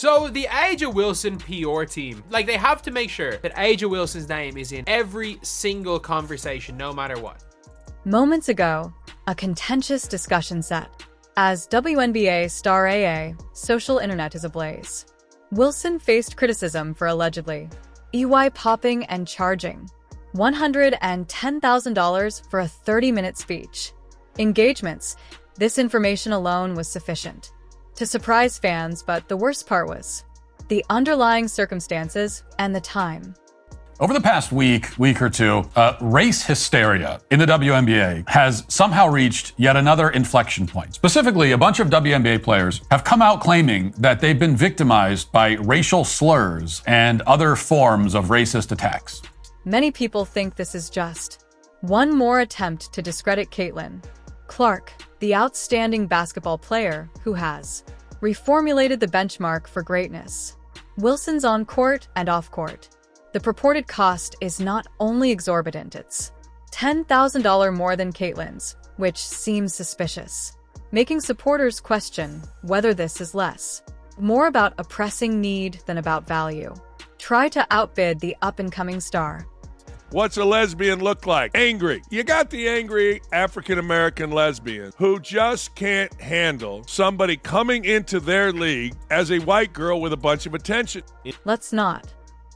So the A'ja Wilson PR team, like, they have to make sure that A'ja Wilson's name is in every single conversation, no matter what. Moments ago, a contentious discussion set. As WNBA star AA, social internet is ablaze. Wilson faced criticism for allegedly EY popping and charging $110,000 for a 30-minute speech. Engagements. This information alone was sufficient to surprise fans, but the worst part was the underlying circumstances and the time. Over the past week or two, race hysteria in the WNBA has somehow reached yet another inflection point. Specifically, a bunch of WNBA players have come out claiming that they've been victimized by racial slurs and other forms of racist attacks. Many people think this is just one more attempt to discredit Caitlin Clark, the outstanding basketball player who has reformulated the benchmark for greatness. Wilson's on-court and off-court. The purported cost is not only exorbitant, it's $10,000 more than Caitlin's, which seems suspicious, making supporters question whether this is more about a pressing need than about value. Try to outbid the up-and-coming star. What's a lesbian look like? Angry. You got the angry African-American lesbian who just can't handle somebody coming into their league as a white girl with a bunch of attention.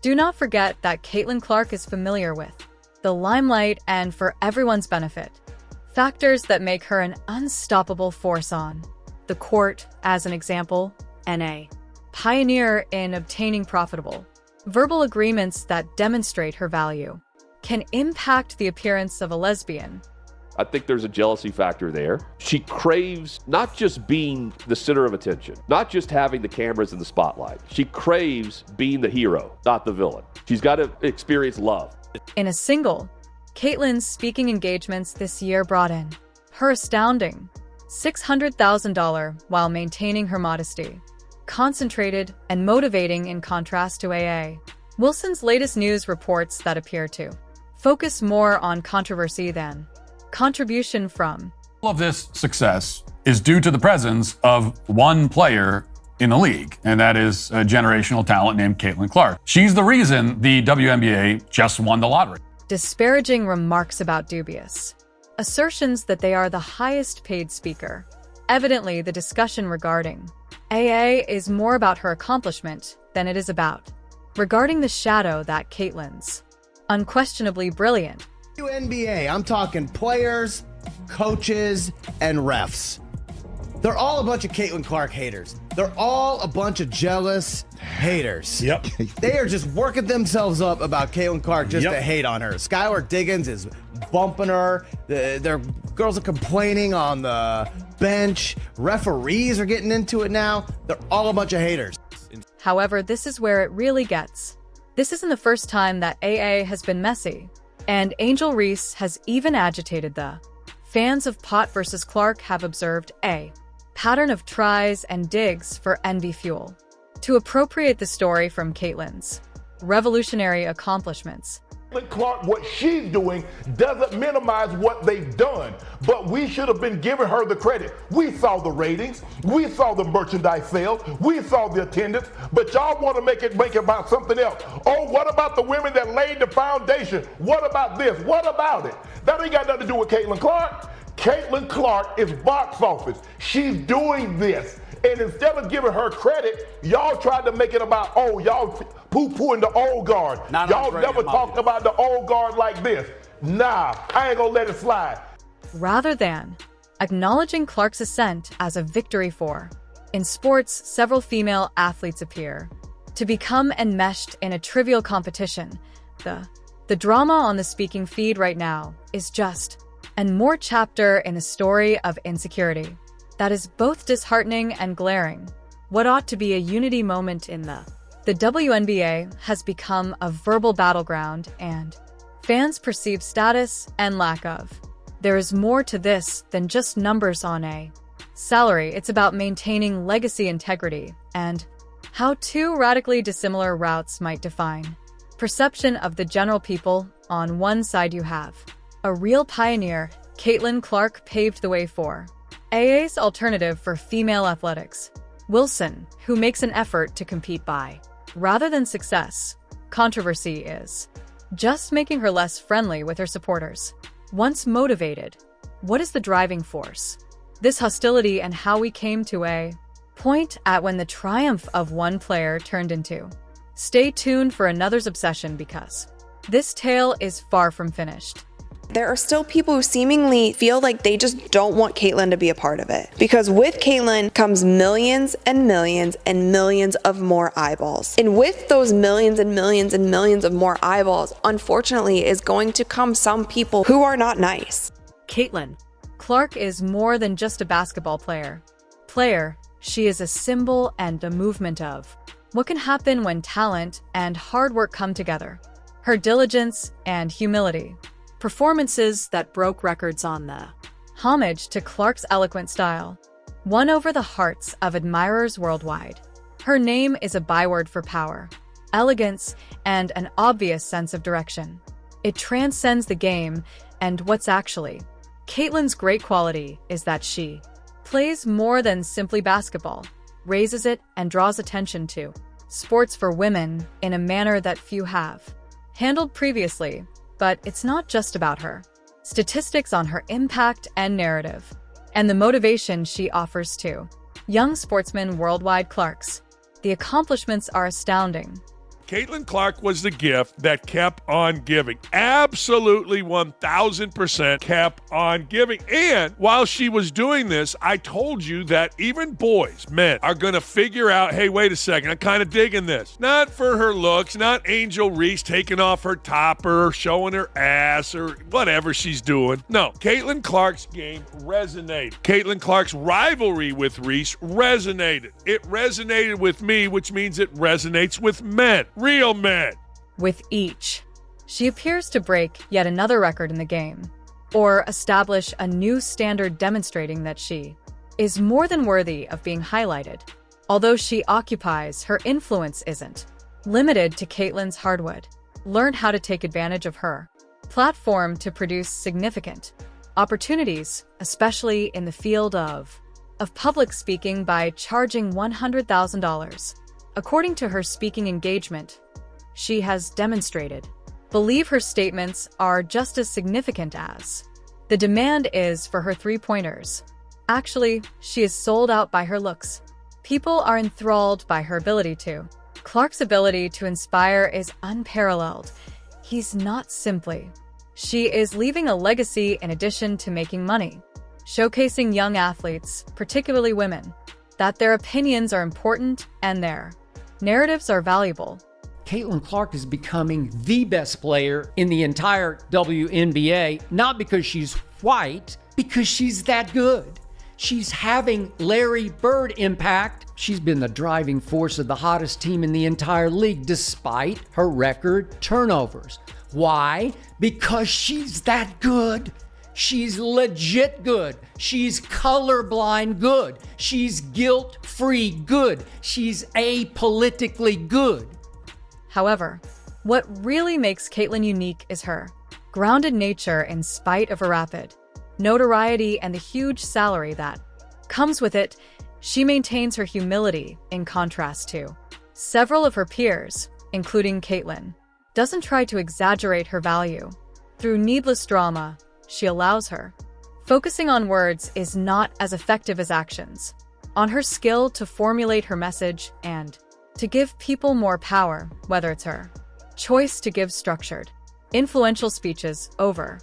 Do not forget that Caitlin Clark is familiar with the limelight and, for everyone's benefit, factors that make her an unstoppable force on the court. As an example, NA pioneer in obtaining profitable verbal agreements that demonstrate her value can impact the appearance of a lesbian. I think there's a jealousy factor there. She craves not just being the center of attention, not just having the cameras in the spotlight. She craves being the hero, not the villain. She's got to experience love. In a single, Caitlin's speaking engagements this year brought in her astounding $600,000 while maintaining her modesty. Concentrated and motivating in contrast to AA. Wilson's latest news reports that appear to focus more on controversy than contribution from. All of this success is due to the presence of one player in the league, and that is a generational talent named Caitlin Clark. She's the reason the WNBA just won the lottery. Disparaging remarks about dubious assertions that they are the highest paid speaker. Evidently, the discussion regarding AA is more about her accomplishment than it is about regarding the shadow that Caitlin's unquestionably brilliant. WNBA, I'm talking players, coaches, and refs. They're all a bunch of Caitlin Clark haters. They're all a bunch of jealous haters. Yep. They are just working themselves up about Caitlin Clark just to hate on her. Skylar Diggins is bumping her. Their girls are complaining on the bench. Referees are getting into it now. They're all a bunch of haters. However, this is where it really gets. This isn't the first time that AA has been messy, and Angel Reese has even agitated the fans of Pot versus Clark have observed a pattern of tries and digs for envy fuel to appropriate the story from Caitlin's revolutionary accomplishments. Clark, what she's doing doesn't minimize what they've done, but we should have been giving her the credit. We saw the ratings, we saw the merchandise sales, we saw the attendance, but y'all want to make it about something else. Oh, what about the women that laid the foundation? What about this? What about it? That ain't got nothing to do with Caitlin Clark. Caitlin Clark is box office. She's doing this. And instead of giving her credit, y'all tried to make it about, oh, y'all poo-pooing the old guard. Y'all never talked about the old guard like this. Nah, I ain't gonna let it slide. Rather than acknowledging Clark's ascent as a victory for, in sports, several female athletes appear to become enmeshed in a trivial competition. The drama on the speaking feed right now is just and more chapter in a story of insecurity that is both disheartening and glaring. What ought to be a unity moment in the WNBA has become a verbal battleground, and fans' perceived status and lack of. There is more to this than just numbers on a salary. It's about maintaining legacy integrity and how two radically dissimilar routes might define perception of the general people. On one side you have a real pioneer. Caitlin Clark paved the way for AA's alternative for female athletics. Wilson, who makes an effort to compete by, rather than success. Controversy is just making her less friendly with her supporters. Once motivated, what is the driving force? This hostility and how we came to a point at when the triumph of one player turned into. Stay tuned for another's obsession because this tale is far from finished. There are still people who seemingly feel like they just don't want Caitlyn to be a part of it. Because with Caitlyn comes millions and millions and millions of more eyeballs. And with those millions and millions and millions of more eyeballs, unfortunately, is going to come some people who are not nice. Caitlyn Clark is more than just a basketball player. She is a symbol and a movement of what can happen when talent and hard work come together. Her diligence and humility. Performances that broke records on the homage to Clark's eloquent style, won over the hearts of admirers worldwide. Her name is a byword for power, elegance, and an obvious sense of direction. It transcends the game, and what's actually Caitlyn's great quality is that she plays more than simply basketball, raises it and draws attention to sports for women in a manner that few have handled previously. But it's not just about her. Statistics on her impact and narrative, and the motivation she offers to young sportsmen worldwide. Clark's the accomplishments are astounding. Caitlin Clark was the gift that kept on giving. Absolutely 1,000% kept on giving. And while she was doing this, I told you that even boys, men, are going to figure out, hey, wait a second, I'm kind of digging this. Not for her looks, not Angel Reese taking off her topper, showing her ass, or whatever she's doing. No, Caitlin Clark's game resonated. Caitlin Clark's rivalry with Reese resonated. It resonated with me, which means it resonates with men. Real men. With each, she appears to break yet another record in the game, or establish a new standard demonstrating that she is more than worthy of being highlighted. Although she occupies, her influence isn't limited to Caitlyn's hardwood. Learn how to take advantage of her platform to produce significant opportunities, especially in the field of public speaking, by charging $100,000. According to her speaking engagement, she has demonstrated, believe her statements are just as significant as the demand is for her three-pointers. Actually, she is sold out by her looks. People are enthralled by her ability to. Clark's ability to inspire is unparalleled. He's not simply. She is leaving a legacy in addition to making money, showcasing young athletes, particularly women, that their opinions are important and their narratives are valuable. Caitlin Clark is becoming the best player in the entire WNBA, not because she's white, because she's that good. She's having Larry Bird impact. She's been the driving force of the hottest team in the entire league, despite her record turnovers. Why? Because she's that good. She's legit good. She's colorblind good. She's guilt-free good. She's apolitically good. However, what really makes Caitlyn unique is her grounded nature in spite of her rapid notoriety and the huge salary that comes with it. She maintains her humility in contrast to several of her peers, including Caitlyn. Doesn't try to exaggerate her value. Through needless drama, she allows her. Focusing on words is not as effective as actions. On her skill to formulate her message and to give people more power, whether it's her choice to give structured, influential speeches over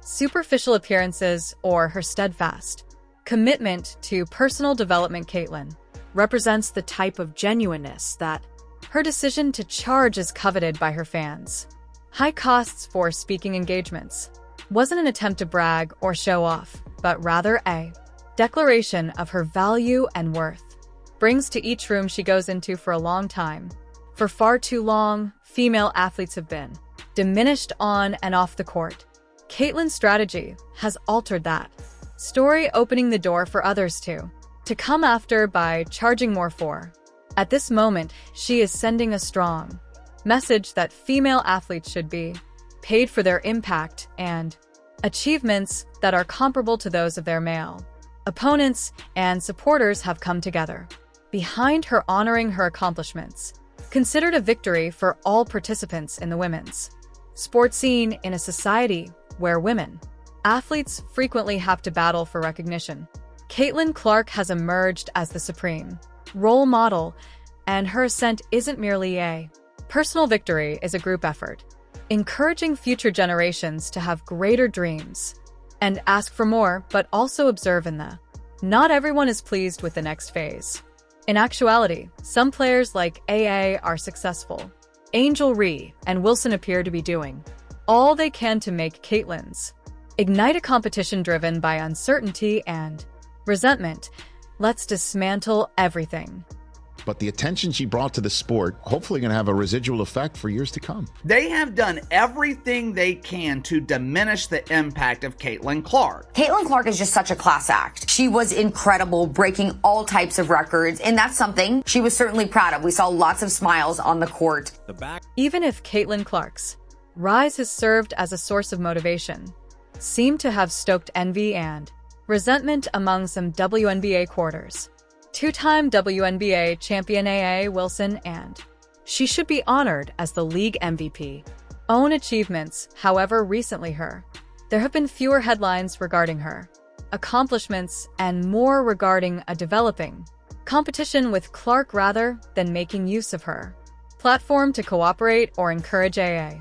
superficial appearances or her steadfast commitment to personal development. Caitlyn represents the type of genuineness that her decision to charge is coveted by her fans. High costs for speaking engagements wasn't an attempt to brag or show off, but rather a declaration of her value and worth. Brings to each room she goes into for a long time. For far too long, female athletes have been diminished on and off the court. Caitlyn's strategy has altered that story, opening the door for others to come after by charging more for. At this moment, she is sending a strong message that female athletes should be paid for their impact and achievements that are comparable to those of their male opponents, and supporters have come together behind her honoring her accomplishments, considered a victory for all participants in the women's sports scene in a society where women athletes frequently have to battle for recognition. Caitlin Clark has emerged as the supreme role model, and her ascent isn't merely a personal victory, is a group effort, encouraging future generations to have greater dreams and ask for more, but also observe in the not everyone is pleased with the next phase. In actuality, some players like AA are successful. Angel Ree and Wilson appear to be doing all they can to make Caitlin's ignite a competition driven by uncertainty and resentment. Let's dismantle everything. But the attention she brought to the sport, hopefully going to have a residual effect for years to come. They have done everything they can to diminish the impact of Caitlin Clark. Caitlin Clark is just such a class act. She was incredible, breaking all types of records, and that's something she was certainly proud of. We saw lots of smiles on the court. Even if Caitlin Clark's rise has served as a source of motivation, seemed to have stoked envy and resentment among some WNBA quarters. Two-time WNBA champion AA Wilson, and she should be honored as the league MVP. Own achievements, however, recently there have been fewer headlines regarding her accomplishments and more regarding a developing competition with Clark rather than making use of her platform to cooperate or encourage. AA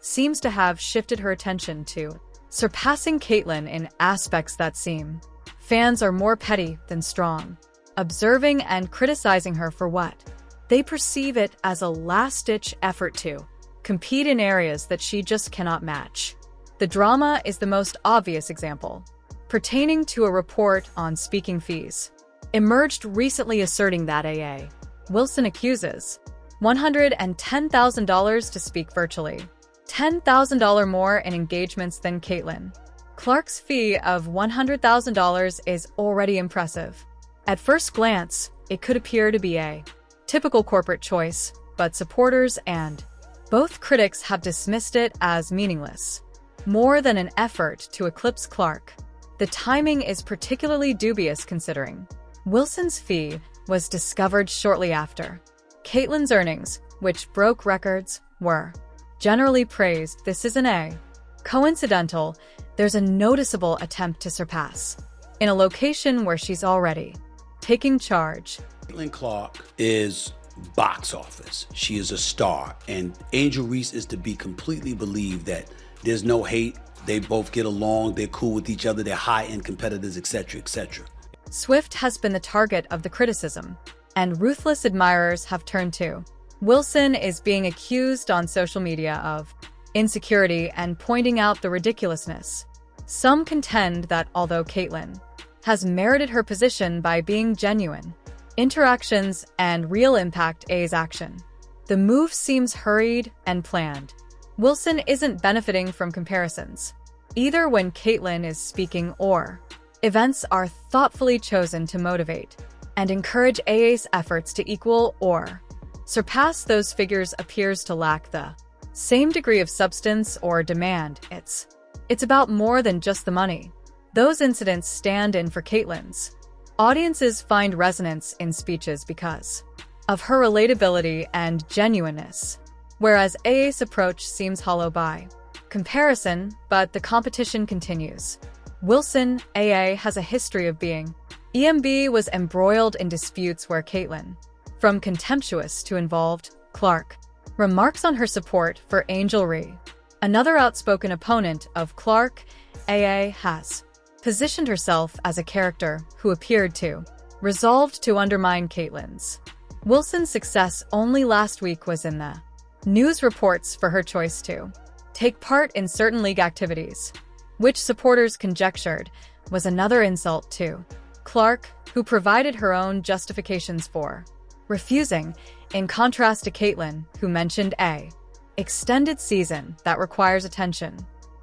seems to have shifted her attention to surpassing Caitlin in aspects that seem fans are more petty than strong, observing and criticizing her for what they perceive it as a last-ditch effort to compete in areas that she just cannot match. The drama is the most obvious example, pertaining to a report on speaking fees, emerged recently asserting that AA Wilson accuses $110,000 to speak virtually, $10,000 more in engagements than Caitlin. Clark's fee of $100,000 is already impressive. At first glance, it could appear to be a typical corporate choice, but supporters and both critics have dismissed it as meaningless, more than an effort to eclipse Clark. The timing is particularly dubious considering Wilson's fee was discovered shortly after Caitlin's earnings, which broke records, were generally praised. This isn't a coincidental. There's a noticeable attempt to surpass in a location where she's already taking charge. Caitlin Clark is box office. She is a star. And Angel Reese is to be completely believed that there's no hate. They both get along. They're cool with each other. They're high-end competitors, etc., etc. Swift has been the target of the criticism, and ruthless admirers have turned to. Wilson is being accused on social media of insecurity and pointing out the ridiculousness. Some contend that although Caitlin has merited her position by being genuine interactions and real impact A's action, the move seems hurried and planned. Wilson isn't benefiting from comparisons, either when Caitlin is speaking or events are thoughtfully chosen to motivate and encourage AA's efforts to equal or surpass those figures appears to lack the same degree of substance or demand. It's about more than just the money. Those incidents stand in for Caitlin's audiences find resonance in speeches because of her relatability and genuineness, whereas AA's approach seems hollow by comparison, but the competition continues. Wilson, AA has a history of being. EMB was embroiled in disputes where Caitlin, from contemptuous to involved, Clark remarks on her support for Angel Ree, another outspoken opponent of Clark. AA has positioned herself as a character who appeared to resolved to undermine Caitlin's. Wilson's success only last week was in the news reports for her choice to take part in certain league activities, which supporters conjectured was another insult to Clark, who provided her own justifications for refusing, in contrast to Caitlin, who mentioned a extended season that requires attention.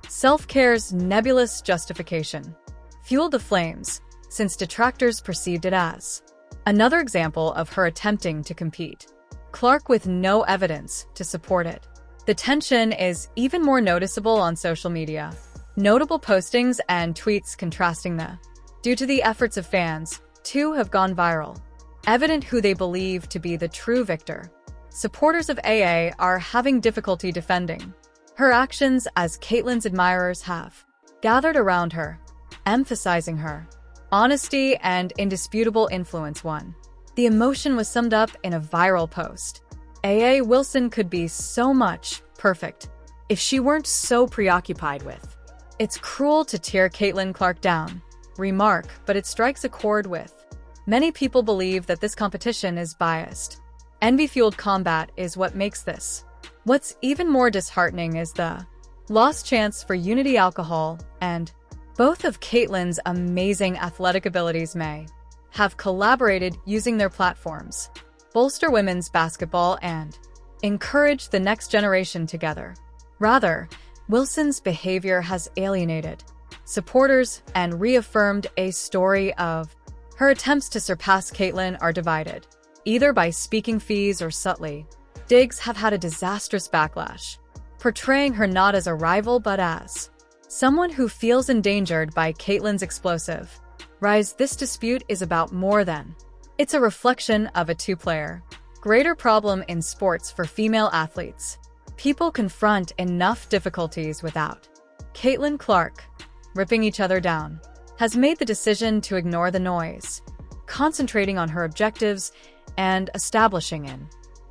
Self-care's nebulous justification fueled the flames, since detractors perceived it as another example of her attempting to compete. Clark with no evidence to support it. The tension is even more noticeable on social media. Notable postings and tweets contrasting due to the efforts of fans, two have gone viral. evident who they believe to be the true victor. Supporters of AA are having difficulty defending her actions as Caitlyn's admirers have gathered around her, emphasizing her honesty and indisputable influence. The emotion was summed up in a viral post. AA Wilson could be so much perfect if she weren't so preoccupied with. It's cruel to tear Caitlin Clark down, remark, but it strikes a chord with. Many people believe that this competition is biased. Envy-fueled combat is what makes this. What's even more disheartening is the lost chance for unity. Alcohol and both of Caitlin's amazing athletic abilities may have collaborated using their platforms, bolster women's basketball and encourage the next generation together. Rather, Wilson's behavior has alienated supporters and reaffirmed a story of her attempts to surpass Caitlyn are divided, either by speaking fees or subtly. Digs have had a disastrous backlash, portraying her not as a rival but as someone who feels endangered by Caitlyn's explosive rise. This dispute is about more than. It's a reflection of a two-player greater problem in sports for female athletes. People confront enough difficulties without. Caitlin Clark, ripping each other down, has made the decision to ignore the noise, concentrating on her objectives and establishing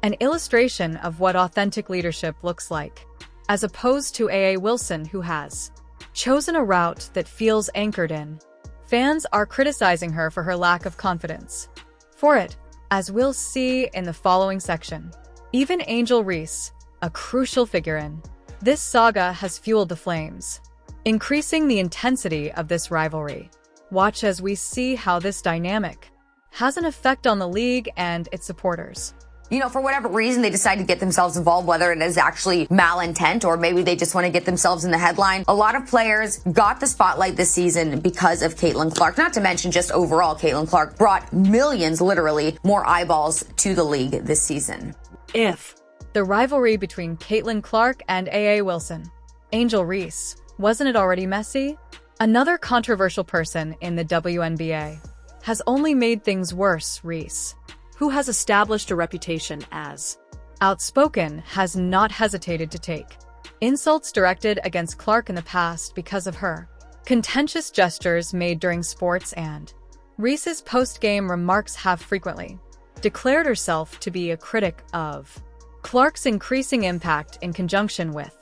an illustration of what authentic leadership looks like, as opposed to AA Wilson, who has chosen a route that feels anchored in. Fans are criticizing her for her lack of confidence. For it, as we'll see in the following section, even Angel Reese, a crucial figure in this saga, has fueled the flames, increasing the intensity of this rivalry. Watch as we see how this dynamic has an effect on the league and its supporters. You know, for whatever reason, they decide to get themselves involved, whether it is actually malintent or maybe they just want to get themselves in the headline. A lot of players got the spotlight this season because of Caitlin Clark. Not to mention just overall, Caitlin Clark brought millions, literally, more eyeballs to the league this season. If the rivalry between Caitlin Clark and AA Wilson, Angel Reese, wasn't it already messy? Another controversial person in the WNBA has only made things worse. Reese, who has established a reputation as outspoken, has not hesitated to take insults directed against Clark in the past because of her contentious gestures made during sports, and Reese's post-game remarks have frequently declared herself to be a critic of Clark's increasing impact. In conjunction with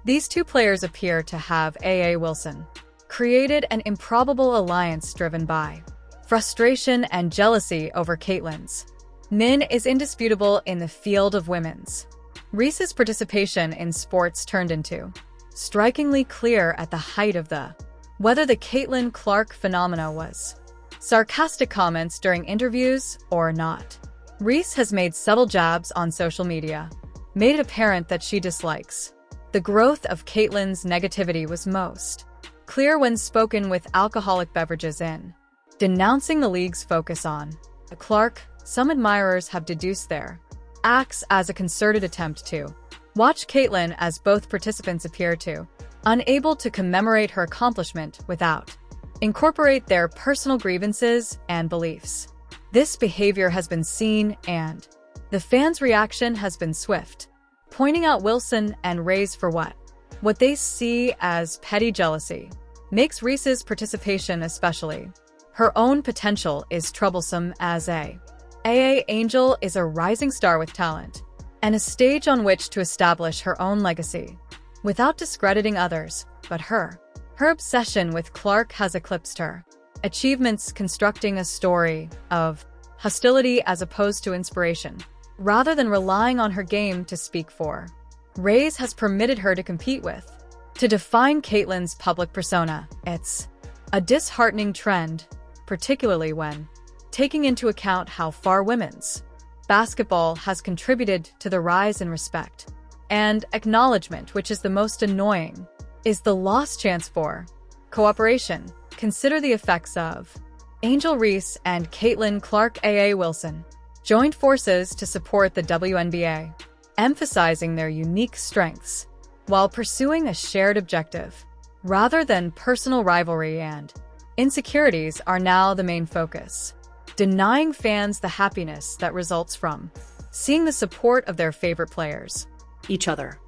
these two players appear to have AA Wilson created an improbable alliance driven by frustration and jealousy over Caitlyn's men is indisputable in the field of women's. Reese's participation in sports turned into strikingly clear at the height of the whether the Caitlin Clark phenomena was sarcastic comments during interviews or not. Reese has made subtle jabs on social media, made it apparent that she dislikes. The growth of Caitlyn's negativity was most clear when spoken with alcoholic beverages in denouncing the league's focus on Clark. Some admirers have deduced their acts as a concerted attempt to watch Caitlyn, as both participants appear to unable to commemorate her accomplishment without incorporate their personal grievances and beliefs. This behavior has been seen, and the fans' reaction has been swift, pointing out Wilson and Reyes for what they see as petty jealousy. Makes Reese's participation especially her own potential is troublesome, as AA Angel is a rising star with talent and a stage on which to establish her own legacy without discrediting others, but her obsession with Clark has eclipsed her achievements, constructing a story of hostility as opposed to inspiration. Rather than relying on her game to speak for, Reyes has permitted her to compete with, to define Caitlyn's public persona. It's a disheartening trend, particularly when taking into account how far women's basketball has contributed to the rise in respect and acknowledgement. Which is the most annoying is the lost chance for cooperation. Consider the effects of Angel Reese and Caitlin Clark. AA Wilson joined forces to support the WNBA, emphasizing their unique strengths while pursuing a shared objective. Rather than personal rivalry and insecurities are now the main focus. denying fans the happiness that results from seeing the support of their favorite players. Each other.